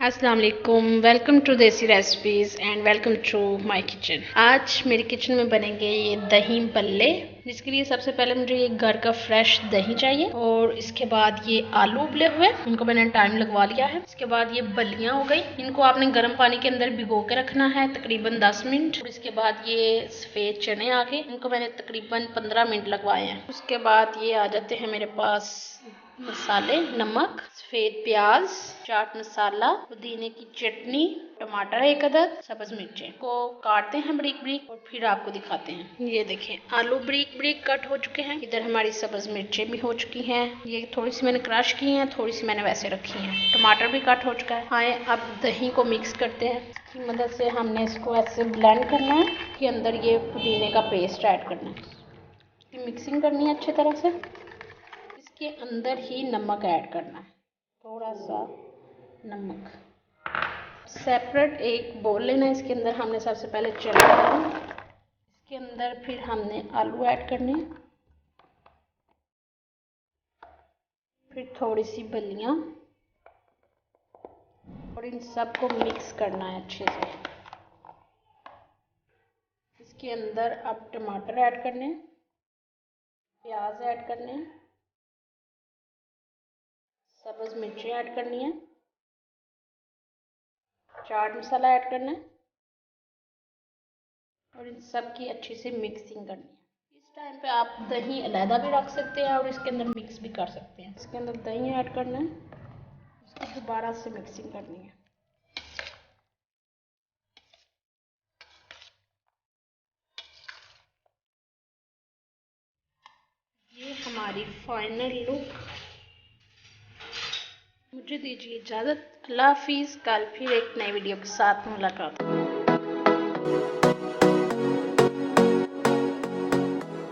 अस्सलाम वालेकुम, welcome to desi recipes and welcome to my kitchen. आज मेरे किचन में बनेंगे ये दही बल्ले, जिसके लिए सबसे पहले मुझे ये घर का फ्रेश दही चाहिए और इसके बाद ये आलू उबले हुए, उनको मैंने टाइम लगवा लिया है। इसके बाद ये बल्लियाँ हो गई, इनको आपने गर्म पानी के अंदर भिगो के रखना है तकरीबन 10 मिनट। और इसके बाद ये सफ़ेद चने आ गए, इनको मैंने तकरीबन 15 मिनट लगवाए हैं। उसके बाद ये आ जाते हैं मेरे पास मसाले, नमक, सफेद प्याज, चाट मसाला, पुदीने की चटनी, टमाटर एक अदद, सब्ज मिर्चें को काटते हैं बारीक बारीक और फिर आपको दिखाते हैं। ये देखें आलू बारीक बारीक कट हो चुके हैं। इधर हमारी सब्ज मिर्चें भी हो चुकी हैं। ये थोड़ी सी मैंने क्रश की हैं, थोड़ी सी मैंने वैसे रखी हैं। टमाटर भी कट हो चुका है। आए अब दही को मिक्स करते हैं। इसकी मदद से हमने इसको ऐसे ब्लेंड करना है कि अंदर ये पुदीने का पेस्ट ऐड करना है। मिक्सिंग करनी है अच्छी तरह से। इसके अंदर ही नमक ऐड करना है, थोड़ा सा नमक। सेपरेट एक बोल लेना है, इसके अंदर हमने सबसे पहले चना डालना, इसके अंदर फिर हमने आलू ऐड करने, फिर थोड़ी सी बल्लियाँ और इन सब को मिक्स करना है अच्छे से। इसके अंदर अब टमाटर ऐड करने, प्याज ऐड करने, सब्ज मिर्ची ऐड करनी है, चाट मसाला ऐड करना है और इन सब की अच्छी से मिक्सिंग करनी है। इस टाइम पे आप दही अलहदा भी रख सकते हैं और इसके अंदर मिक्स भी कर सकते हैं। इसके अंदर दही ऐड करना है, उसको दोबारा से मिक्सिंग करनी है। ये हमारी फाइनल लुक। मुझे दीजिए इजाज़त। अल्लाह हाफिज़। कल फिर एक नई वीडियो के साथ मुलाकात।